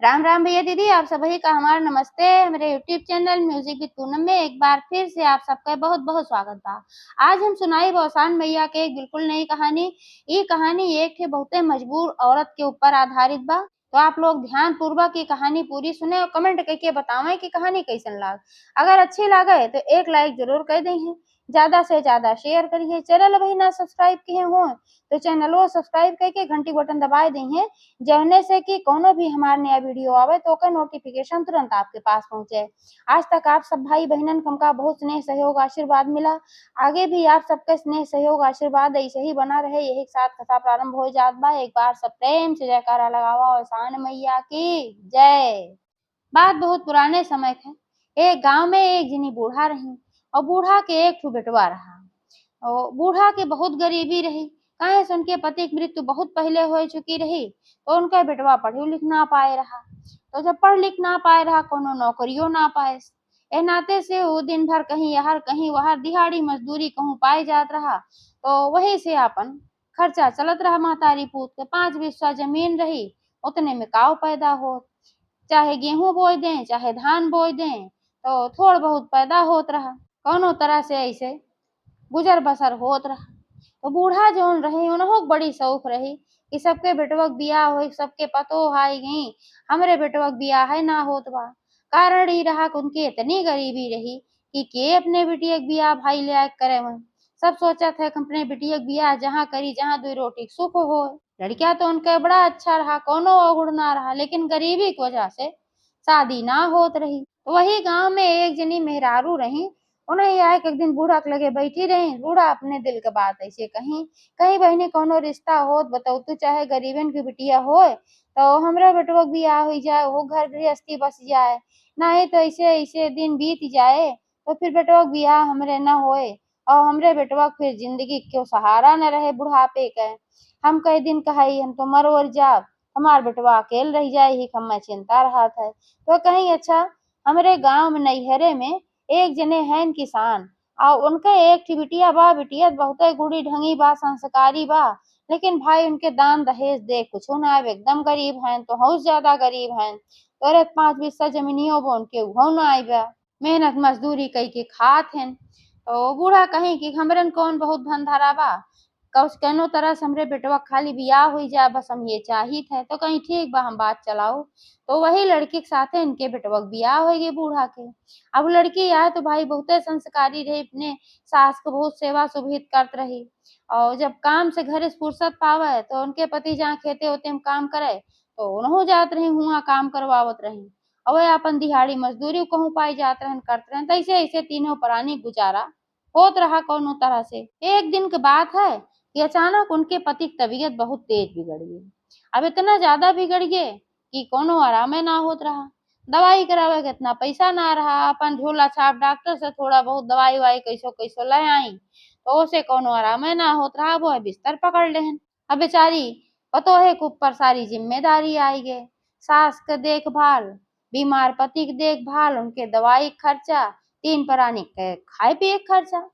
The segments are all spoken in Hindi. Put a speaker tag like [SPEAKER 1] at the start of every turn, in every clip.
[SPEAKER 1] राम राम भैया दीदी, आप सभी का हमारा नमस्ते। मेरे YouTube channel music with Poonam में एक बार फिर से आप सबका बहुत बहुत स्वागत बा। आज हम सुनाई बौसान भैया के एक बिल्कुल नई कहानी। ये कहानी एक थे बहुते मजबूर औरत के ऊपर आधारित बा। तो आप लोग ध्यान पूर्वक की कहानी पूरी सुने और कमेंट करके बतावें कि कहानी कैसन लाग। अगर अच्छी लागे तो एक लाइक जरूर कर दें, ज्यादा से ज्यादा शेयर करिए। चैनल अभी ना सब्सक्राइब किए हो तो चैनल को सब्सक्राइब करके घंटी बटन दबाए दें, जौने से कि कोनो भी हमारा नया वीडियो आवे तो ओकर नोटिफिकेशन तुरंत आपके पास पहुंचे। आज तक आप सब भाई बहनन को हमका बहुत स्नेह सहयोग आशीर्वाद मिला। आगे भी आप सबके स्नेह सहयोग आशीर्वाद ऐसे ही बना रहे, यही के साथ कथा प्रारंभ हो जात बा। एक बार सब प्रेम से जयकारा लगावा और सान मैया की जय। बात बहुत पुराने समय है। एक गांव में एक जिनी बूढ़ा रही और बूढ़ा के एक ठो बेटवा रहा। और बूढ़ा के बहुत गरीबी रही, काहे से उनके पति की मृत्यु बहुत पहले हो चुकी रही। तो उनका बेटवा पढ़ लिख ना पाए रहा। तो जब पढ़ लिख ना पाए रहा, कोनो नौकरियों ना पाए, ए नाते से वो दिन भर कहीं यहर कहीं वहर दिहाड़ी मजदूरी कहूँ पाए जात रहा। तो वही से अपन खर्चा चलत रहा। महतारी पूत के 5 बिस्सा जमीन रही, उतने में काव पैदा हो, चाहे गेहूं बोए दें चाहे धान बोए दें तो थोड़ बहुत पैदा होत रहा। कौनो तरह से ऐसे गुजर बसर होत रहा। तो बूढ़ा जौन रहे उन्हों बड़ी शौक रही कि सबके बेटवक बियाह हो, सबके पतो हाई गई, हमरे बेटवक बियाह है ना होत बा। कारण ही रहा कि उनकी इतनी गरीबी रही कि के अपने बिटिया के बियाह भाई ले आके करे वह। सब सोचा था कि अपने बिटिया के बियाह जहाँ करी जहाँ दो रोटी सुख हो। लड़कियां तो उनका बड़ा अच्छा रहा, कोनो अवगुण ना रहा, लेकिन गरीबी की वजह से शादी ना होत रही। तो वही गांव में एक जनी मेहरारू रही। उन्हें यह एक दिन बूढ़ा के लगे बैठी रही। बूढ़ा अपने दिल के बात ऐसे कहीं कहीं बहनी कोनो रिश्ता हो बताऊ तू, चाहे गरीबन की बिटिया हो तो हमरा बेटवा के बियाह हो जाए, वो घर गृहस्थी बस जाए, नहीं तो ऐसे ऐसे दिन बीत जाए तो फिर बेटवा के बियाह हमरे न होए और हमरे बेटवा के फिर जिंदगी क्यों सहारा न रहे बुढ़ापे के। हम कई दिन कहाई हम तो मर और जाब, हमार बेटवा अकेल रह जाए ही मैं चिंता रहा था। तो कहीं अच्छा हमरे गांव में नैहरे में एक जने हैं किसान और उनके एक ठे बिटिया बा। बिटिया बहुत गुड़ी ढंगी बा, संस्कारी बा, लेकिन भाई उनके दान दहेज दे कुछ ना आए, एकदम गरीब हैं, तो बहुत ज्यादा गरीब हैं। तो 5 बिस्सा जमीनियों बो उनके उहो ना आए बा, मेहनत मजदूरी कई के खात हैं। तो बूढ़ा कहीं कि हमरन कौन बहुत धन धरा बा, कौस केनो तरह से हमरे बेटवा खाली बियाह हुई जाए, बस हम ये चाहित है। तो कहीं ठीक बा, हम बात चलाओ। तो वही लड़की के साथे इनके बेटवा के बियाह हो गई बूढ़ा के। अब लड़की आए तो भाई बहुत संस्कारी रही, अपने सास को बहुत सेवा सुभित करत रही। और जब काम से घर से फुर्सत पावे तो उनके पति जहाँ खेते होते में काम करे तो उन्हों जात रही, हुआ काम करवावत रही। और वह अपन दिहाड़ी मजदूरी कहूँ पाई जात रहन करते रहन। तो ऐसे ऐसे तीनों प्राणी गुजारा होत रहा कोनो तरह से। एक दिन की बात है कि अचानक उनके पति की तबीयत बहुत तेज बिगड़ गई। अब इतना ज्यादा बिगड़ गए कि कोनो आराम ना होत रहा। दवाई करावे के इतना पैसा ना रहा, अपन झोला छाप डॉक्टर से थोड़ा बहुत दवाई वाई कैसो कैसो ले आई तो उसे कोनो आराम ना होत रहा। वो बिस्तर पकड़ लेहन। अब बेचारी पतोहे के ऊपर सारी जिम्मेदारी आई गए, सास के देखभाल, बीमार पति के देखभाल, उनके दवाई खर्चा, 3 प्राणी के खाए पिए खर्चा।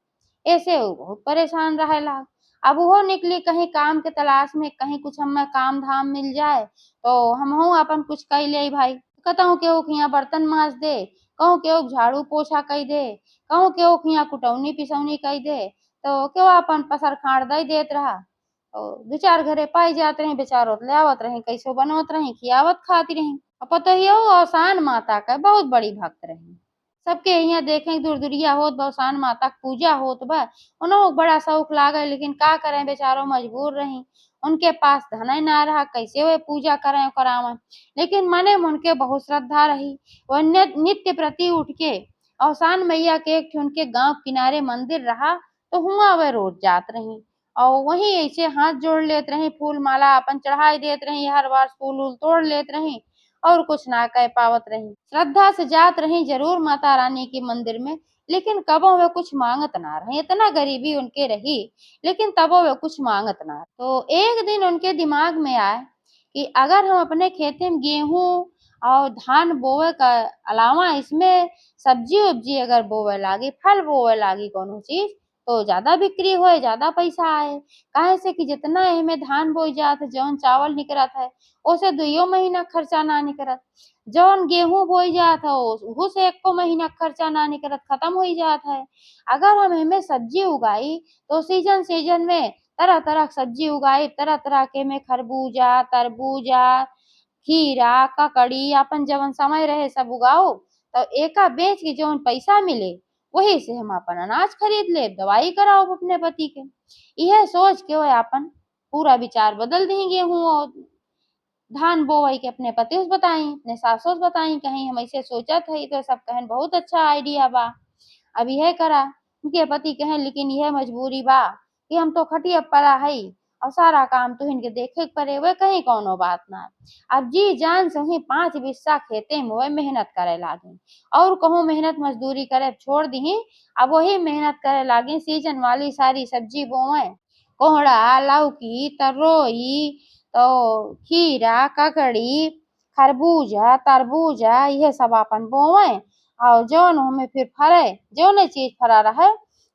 [SPEAKER 1] ऐसे वो बहुत परेशान रहे लाग। अब वो निकली कहीं काम के तलाश में, कहीं कुछ हमें काम धाम मिल जाए तो हम अपन कुछ कई ले भाई। कहूँ केहू के यहाँ बर्तन मांज दे, कहूँ केहू झाड़ू पोछा कई दे, कहूँ केहू के यहाँ कुटौनी पिसौनी कई दे, तो केहू अपन पसर खाड़ दई देत रहा। तो 2 4 घरे पाई जात रही, बेचारों ले आवत रही, कैसो बनवत रही, खियावत खाती रही। पतोहियो औसान माता का बहुत बड़ी भक्त रही। सबके यहाँ देखें दूर दुरिया होत बा, औसान माता की पूजा होत बा, उन्हों बड़ा शौक लागे, लेकिन का करें बेचारों मजबूर रही। उनके पास धन ना रहा, कैसे वे पूजा करें करावें, लेकिन मने में उनके बहुत श्रद्धा रही। वह नित्य प्रति उठ के औसान मैया के एक उनके गांव किनारे मंदिर रहा तो हुआ वह रोज जात रही और वहीं ऐसे हाथ जोड़ लेत रही, फूल माला अपन चढ़ाई देत रही, हर बार फूल उल तोड़ लेत रही और कुछ ना कह पावत रही। श्रद्धा से जात रही जरूर माता रानी के मंदिर में, लेकिन कबो वे कुछ मांगत ना रही। इतना गरीबी उनके रही लेकिन तबो वे कुछ मांगत ना। तो एक दिन उनके दिमाग में आए कि अगर हम अपने खेते में गेहूं और धान बोवे का अलावा इसमें सब्जी उब्जी अगर बोवे लागी, फल बोवे लागी कोनो चीज, तो ज्यादा बिक्री होए, ज्यादा पैसा आए। काहे से कि जितना एमे धान बोई जात है, जौन चावल निकलत है, ओसे 2 महीना खर्चा ना निकलत। जौन गेहूं बोई जात है, उहू से 1 महीना खर्चा ना निकलत, खत्म हो जात है। अगर हम एमे सब्जी उगाई तो सीजन सीजन में तरह तरह के सब्जी उगाई, तरह तरह के में खरबूजा, तरबूजा, खीरा, ककड़ी, आपन जवन समय रहे सब उगाओ। तो एका बेच के जौन पैसा मिले, वही से हम अपन अनाज खरीद ले, दवाई कराओ अपने पति के। यह सोच के वो अपन पूरा विचार बदल दी, गेहूं और धान बोवई के अपने पति से बताई, अपने सासू से बताई, कहीं हम ऐसे सोचत हई तो सब कहन बहुत अच्छा आइडिया बा, अब यह करा। उनके पति कहें लेकिन यह मजबूरी बा कि हम तो खटिया पड़ा हई और सारा काम तो इनके देखे के पड़े, वे कहीं कौनो बात ना। अब जी जान से ही 5 बिस्सा खेते में वे मेहनत करे लागी, और कहूँ मेहनत मजदूरी करे छोड़ दी, अब वही मेहनत करे लागी, सीजन वाली सारी सब्जी बोवे, कोहड़ा, लौकी, तरोई, तो खीरा, ककड़ी, खरबूजा, तरबूजा, यह सब अपन बोवे। और जौन हमें फिर फरे, जौने चीज फरा रहे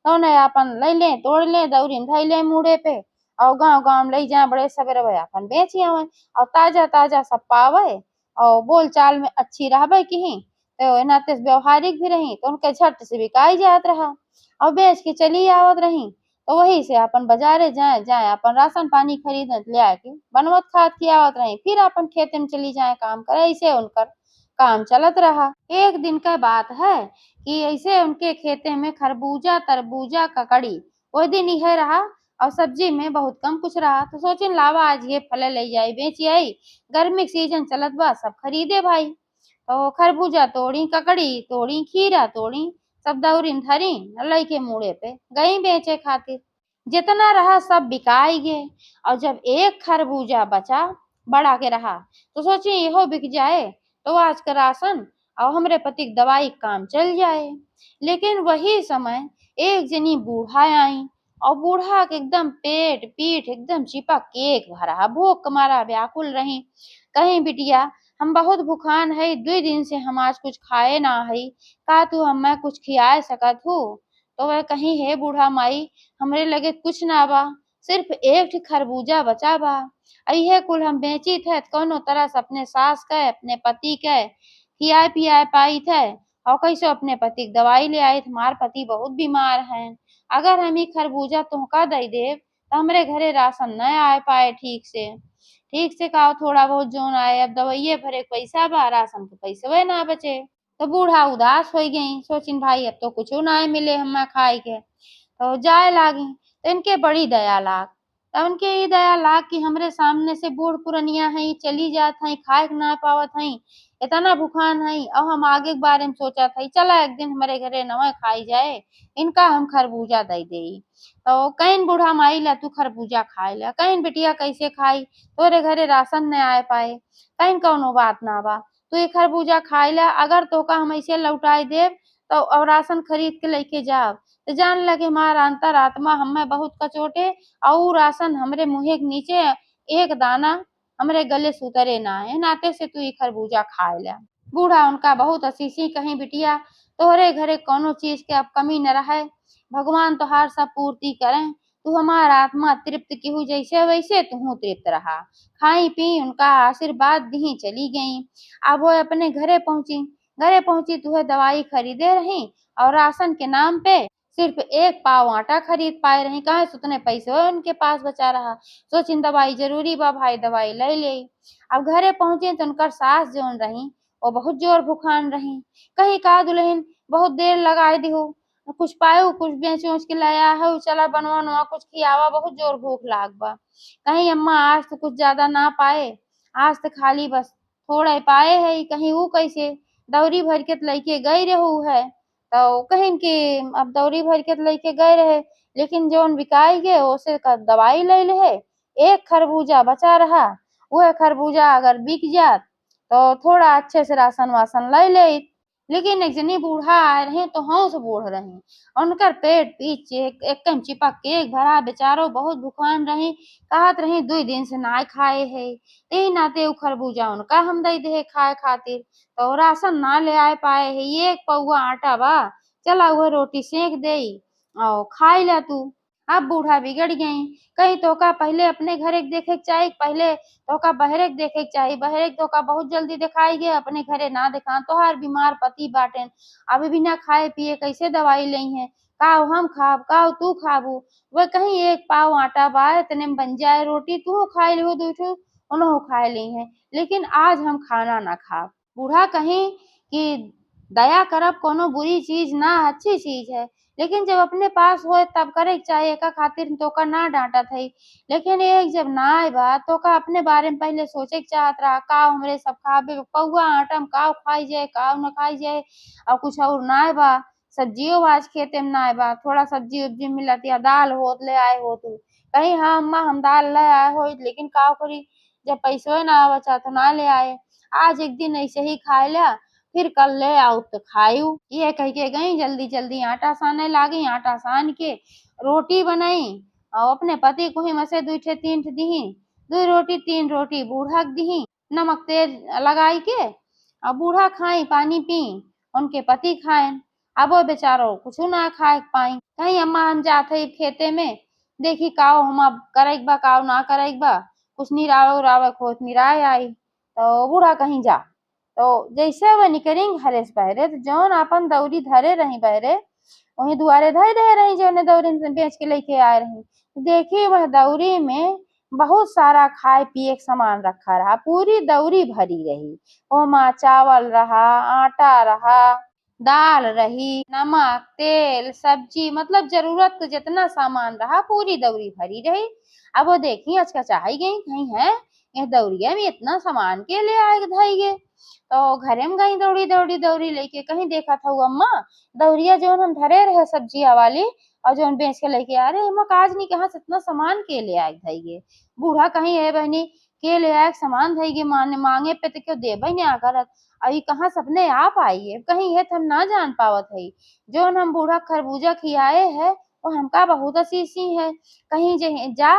[SPEAKER 1] तौने अपन ले ले, तोड़ ले, दौरी में धई ले मुड़े पे, और गांव गांव में ले जाए, बड़े सवेरे वे अपन बेच आवे, और ताजा ताजा सब पावे, और बोल चाल में अच्छी रहबे की, तो नाते व्यवहारिक भी रही, तो उनके झट से बिकाई जात रहा, और बेच के चली आवत रही। तो वही से अपन बाजारे जाए जाए अपन राशन पानी खरीदत ले आके बनवत खात की आवत रही, फिर अपन खेते में चली जाए काम करे, ऐसे उनकर काम चलत रहा। एक दिन का बात है कि ऐसे उनके खेते में खरबूजा, तरबूजा, ककड़ी, वो दिन यह रहा, और सब्जी में बहुत कम कुछ रहा। तो सोचिन लावा आज ये फल ले जाई, बेची आई, गर्मी के सीजन चलत बा, सब खरीदे भाई। तो खरबूजा तोड़ी, ककड़ी तोड़ी, खीरा तोड़ी, सब दौरी में धरी, लई के मुड़े पे गई बेचे खातिर। जितना रहा सब बिकाई गे, और जब एक खरबूजा बचा बड़ा के रहा, तो सोची यहो बिक जाए तो आज का राशन और हमरे पति की दवाई का काम चल जाए। लेकिन वही समय एक जनी बूढ़ा आई, और बूढ़ा के एकदम पेट पीठ एकदम चिपक केक भरा, भूख के मारा व्याकुल रही। कहीं बिटिया हम बहुत भूखान है, 2 दिन से हम आज कुछ खाए ना है, का तू हमें कुछ खियाए सकत हो? तो वह कहीं है बूढ़ा माई, हमरे लगे कुछ ना बा, सिर्फ एक ठे खरबूजा बचा बा, इहे कुल हम बेची थे कौनो तरह से अपने सास के, अपने पति के खियाए पियाए पाई थे, और कैसे अपने पति की दवाई ले आई थे, हमार पति बहुत बीमार हैं। अगर हम ही खरबूजा तुमका दे देव तो हमरे घरे राशन न आए पाए ठीक से खाओ, थोड़ा बहुत जोन आए, अब दवाइये भरे के पैसा बा, राशन के पैसे ना बचे। तो बूढ़ा उदास हो गई, सोचिन भाई अब तो कुछ ना मिले हमें खाए के, तो जाए लागी। तो इनके बड़ी दया लाग, तब उनके ये दया लाग कि हमरे सामने से बूढ़ पुरनिया है, चली जात है, खाए के ना पावत है, इतना भूखान है, और हम आगे के बारे में सोचत है, चला एक दिन हमारे घरे नवा खाई जाए, इनका हम खरबूजा दे दे। तो कहीं बूढ़ा माई ला तू खरबूजा खाए ला, कहीं बिटिया कैसे खाई, तोरे घरे राशन न आए पाए, कहीं कौनो बात ना बा, तू ये खरबूजा खाए ला, अगर तोका हम ऐसे लौटाई देव तो और राशन खरीद के लेके जाओ, तो जान लगे हमारा अंतरात्मा हमें बहुत कचोटे, और राशन हमरे मुँहे के नीचे एक दाना हमरे गले से उतरे ना है, नाते से तू ये खरबूजा खाए ला। बूढ़ा उनका बहुत असीसी, कहीं बिटिया तोहरे घरे कोनो चीज के अब कमी न रहे, भगवान तोहार सब पूर्ति करें, तू हमारा आत्मा तृप्त केहू जैसे वैसे तू तृप्त रहा। खाई पी उनका आशीर्वाद दी चली गई। अब वो अपने घरे पहुंची तुहे दवाई खरीदे रही, और राशन के नाम पे सिर्फ 1 पाव आटा खरीद पाए रही, कहे से उतने पैसे उनके पास बचा रहा। सोचिन दवाई जरूरी बा भाई, दवाई ले ले। अब घरे पहुंचे तो उनकर सास जोन रही, वो बहुत जोर भूखान रही, कहीं का दुल्हन बहुत देर लगाए दिहो, कुछ पायो, कुछ बेच उच के लाया है, चला बनवा बनवा कुछ खियावा, बहुत जोर भूख लाग बा। कहीं अम्मा आज तो कुछ ज्यादा ना पाए, आज तो खाली बस थोड़ा ही पाए है, कहीं वो कैसे दौरी भर के लेके गई रहू है। तो कहीं के अब दौरी भर के लेके गए रहे, लेकिन जोन बिकाई गे ओसे का दवाई ले ले है, एक खरबूजा बचा रहा, वह खरबूजा अगर बिक जात तो थोड़ा अच्छे से राशन वासन ले ले। लेकिन एक जनी बूढ़ा आए रहे तो हाँ से बूढ़ रहे, उनकर पेट पीछे एकदम चिपक के एक भरा, बेचारो बहुत भूखान रहे, कहत रहे 2 दिन से ना खाए है, ते नाते उ खरबूजा उनका हम दे दे खाए खातिर, तो राशन ना ले आए पाए है, 1 पौआ आटा बा, चला वह रोटी सेक दे, और खाई ला तू। अब बूढ़ा बिगड़ गई। कहीं तोका पहले अपने घरे के देखे के चाही, पहले तोका बहरे के देखे के चाही। बहरे के तोका बहुत जल्दी दिखाई गे, अपने घरे ना दिखा। तोहार बीमार पति बाटेन, अभी बिना खाए पिए कैसे दवाई लई है। काऊ हम खाब, काऊ तू खाबू। वह कहीं एक पाव आटा बा, इतने में बन जाए रोटी, तू खाए लिहो दू ठो, उन्हों खाए ली है, लेकिन आज हम खाना ना खाब। बूढ़ा कहीं कि दया करब कोनो बुरी चीज ना, अच्छी चीज है, लेकिन जब अपने पास होए तब करे के चाही। एका खातिर तोका ना डांटत हई, लेकिन एक जब ना आए बा तोका अपने बारे में पहले सोचे के चाहत रहा। का हमरे सब खाबे पौआ आटा में काऊ खाई जाए, काऊ न खाई जाए, और कुछ और ना आए बा। सब्जियों आज खेते में ना आए बा, थोड़ा सब्जी उब्जी मिलत या दाल होत ले आए हो तू। कहीं हाँ अम्मा हम दाल ले आए हो, लेकिन का करी जब पैसों ना बचा तो ना ले आए। आज एक दिन ऐसे ही खाए लिया, फिर कल ले आऊ तो खायू। ये कह के गई, जल्दी जल्दी आटा साने लागी। आटा सान के रोटी बनाई और अपने पति को ही मसे दू ठे तीन ठे दीही। दू रोटी तीन रोटी बूढ़ा के दीही, नमक तेल लगाई के। और बूढ़ा खाई पानी पी, उनके पति खाएन। अब वो बेचारो कुछ ना खाए पाई। कहीं अम्मा हम जात हई खेते में, देखी काऊ हम अब करेक बा काऊ ना करेक बा, कुछ निरावे उरावे खोत निराय आई। तो बूढ़ा कहीं जा, तो जैसे वह निकली घरे से बहरे, तो जौन अपन दौरी धरे रही बहरे, वहीं दुआरे धर दे रही, जौने दौरी से बेच के लेके आए रही। देखी वह दौरी में बहुत सारा खाए पिए के सामान रखा रहा, पूरी दौरी भरी रही। ओमा चावल रहा, आटा रहा, दाल रही, नमक तेल सब्जी, मतलब जरूरत का जितना सामान रहा पूरी दौरी भरी रही। अब वो देखी अचकचाई गई, कहीं है ये दौरिया में इतना सामान के ले आए धई गे। तो घरे में गई दौड़ी दौड़ी दौरी लेके, कहीं देखा था वो अम्मा दौरिया जो हम धरे रहे सब्जिया वाली, और जो बेच के लेके आ रहे हम आज नहीं कहा से इतना सामान के ले आए धई गे। बूढ़ा कहीं है बहनी के ले आए सामान धई गे, माने मांगे पे तो क्यों देबे नहीं करत। अई कहाँ से अपने आप आई है, कहीं है तो हम ना जान पावत है। जो हम बूढ़ा खरबूजा खियाए है वो हमका बहुत असीसी है। कहीं जा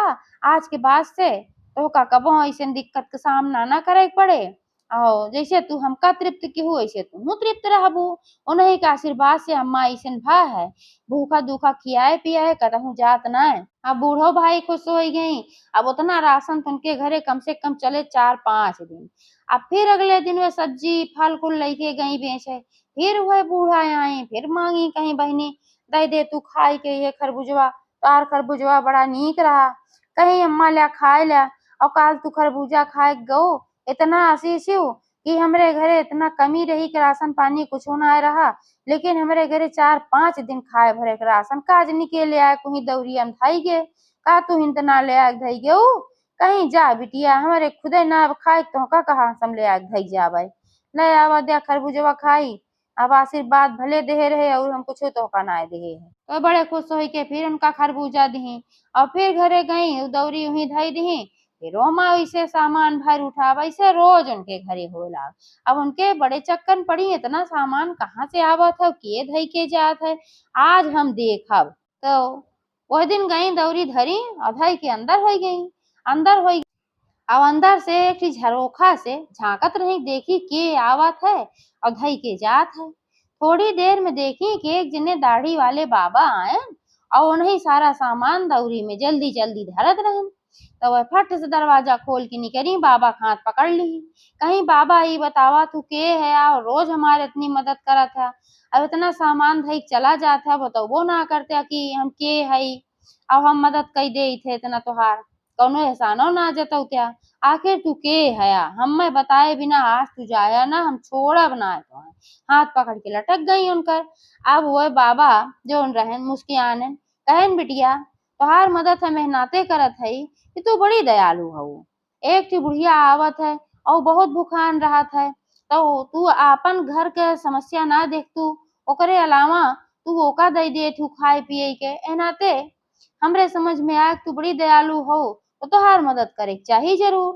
[SPEAKER 1] आज के बाद से तो का कबो ऐसे दिक्कत का सामना ना करे पड़े। और जैसे तू हमका तृप्त केहू ऐसे तू तृप्त रहबू। उन्हीं के आशीर्वाद से अम्मा ऐसन भा है, भूखा दूखा खियाए पियाए कतहू जात ना है। अब बूढ़ो भाई खुश हो गई। अब उतना राशन तो उनके घरे कम से कम चले 4-5 दिन। अब फिर अगले दिन वे सब्जी फल कुल लेके गई बेचे। फिर वह बूढ़ा आई, फिर मांगी कहीं बहनी दे दे तू खाई के ये खरबूजवा, तार खरबूजवा बड़ा नीक रहा। कहीं अम्मा ला खाए ला, और काल तू खरबूजा खाए गो इतना आशीषियु कि हमरे घरे इतना कमी रही कि राशन पानी कुछ ना रहा, लेकिन हमरे घरे 4-5 दिन खाए भरे के राशन काज निके ले आए कुही दौरिया में धाई गे। का तू हिंत ना ले आए धई गे कहीं जा बिटिया, हमारे खुदे ना खाए तो का कहा सम ले आए धई जावे। ले आवा दे खरबूजवा खाई, अब आशीर्वाद भले दे रहे और हम कुछ तो का ना दे है। तो बड़े खुश हो के फिर उनका खरबूजा दी, और फिर घरे गई दौरी वहीं धई दी। फिर ओमा वैसे सामान भर उठा, वैसे रोज उनके घरे होला। अब उनके बड़े चक्कर पड़ी, इतना सामान कहाँ से आवत है, के धई के जात है, आज हम देखब। तो वह दिन गई दौरी धरी और धई के अंदर हो गई। अंदर हो अब अंदर से एक ठे झरोखा से झांकत रही, देखी के आवत है और धई के जात है। थोड़ी देर में देखी कि एक जने दाढ़ी वाले बाबा आए और उन्हीं सारा सामान दौरी में जल्दी जल्दी धरत रहन। तो वह फट से दरवाजा खोल के निकली, बाबा का हाथ पकड़ ली। कहीं बाबा ये बतावा तू के है और रोज हमारे इतनी मदद करत है, अब इतना सामान धई चला जाता है, बताओ ना करते कि हम के हई, अब हम मदद कई दे थे इतना तोहार कौनो एहसानो ना जतऊ क्या। आखिर तू के हया, हमें बताए बिना आज तू जाया ना, हम छोड़ब ना तो। हाथ पकड़ के लटक गई उनकर। अब वो बाबा जो रहन मुस्कियाने कहन बिटिया तोहार मदद है मेहनते करत है कि तू बड़ी दयालु हऊ। एक ठे बुढ़िया आवत है और बहुत भूखान रहत है, तो तू आपन घर के समस्या ना देख तू, ओकरे अलावा तू ओका दे दे तू खाए पिए के एनाते हमरे समझ में आया कि तू बड़ी दयालु हो, तो तोहार मदद करे के चाही जरूर।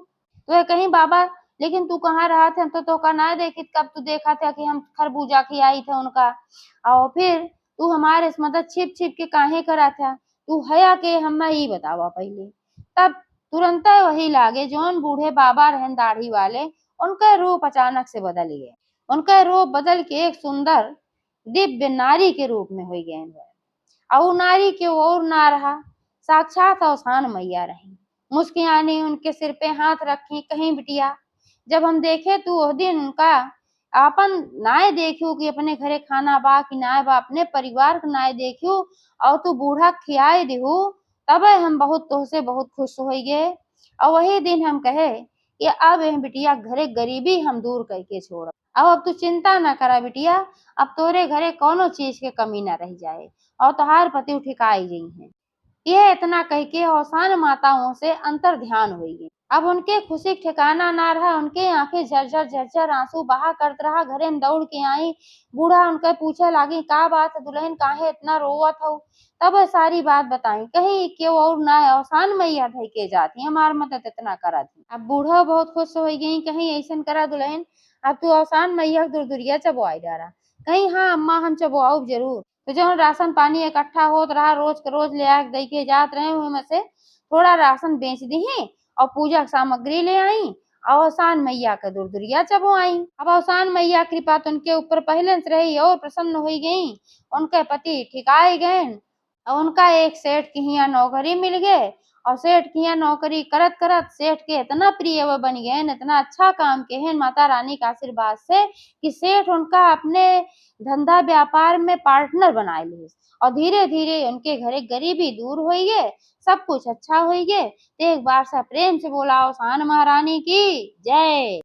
[SPEAKER 1] तो कहीं बाबा लेकिन तू कहाँ रहा थे, हम तो का ना देखित, कब तू देखा था कि हम खरबूजा खियाई थे उनका, और फिर तू हमारे से मदद छिप छिप के काहे करा था, तू हया के हमें ही बतावा पहले। तब तुरंत वही लागे जौन बूढ़े बाबा रहन दाढ़ी वाले, उनका रूप अचानक से बदल गए। उनका रूप बदल के एक सुंदर दिव्य नारी के रूप में हो गए। और नारी के और ना रहा, साक्षात औसान मैया रही। मुस्कियानी उनके सिर पे हाथ रखी, कहीं बिटिया जब हम देखे तू ओह दिन उनका आपन नाय देखियो कि अपने घरे खाना बा कि नाय बा, अपने परिवार के नाय देखियो और तू बूढ़ा खियाए दिहू, तबे हम बहुत तोहसे बहुत खुश होइगे। और वही दिन हम कहे कि अब एह बिटिया घरे गरीबी हम दूर करके छोड़, अब तू चिंता ना करा बिटिया, अब तोरे घरे कौनो चीज के कमी ना रह जाए और तोहार पति ठिकाई गई है। यह इतना कह के औसान माताओं से अंतर ध्यान हुई। अब उनके खुशी ठिकाना ना रहा, उनके आंखें झरझर झरझर आंसू बहा करत रहा। घरे में दौड़ के आई, बूढ़ा उनके पूछे लागी का बात है दुल्हन काहे इतना रोवत हो। तब सारी बात बताई, कहीं क्यों और ना औसान मैया धई के जाती हमार मदद इतना करा थी। अब बूढ़ा बहुत खुश हो गई, कहीं ऐसा करा दुल्हन अब तू औसान मैया दुरदुरिया चबवाई डारा। कहीं हाँ अम्मा हम चबवाऊ जरूर। तो जो राशन पानी इकट्ठा होत रहा रोज के रोज ले आके दई के जात रहे, उनमें से थोड़ा राशन बेच दी और पूजा सामग्री ले आई और औसान मैया का दुरदुरिया चबवाई। अब औसान मैया कृपा तो उनके ऊपर पहले से रही और प्रसन्न हो गई। उनके पति ठिकाए गए और उनका एक सेठ के यहाँ नौकरी मिल गए और सेठ की यहाँ नौकरी करत करत सेठ के इतना प्रिय वो बन गए, इतना अच्छा काम के हैं माता रानी का आशीर्वाद से कि सेठ उनका अपने धंधा व्यापार में पार्टनर बना लिए और धीरे धीरे उनके घरे गरीबी दूर हुई है, सब कुछ अच्छा हुई है। एक बार सा प्रेम से बोला औसान महारानी की जय।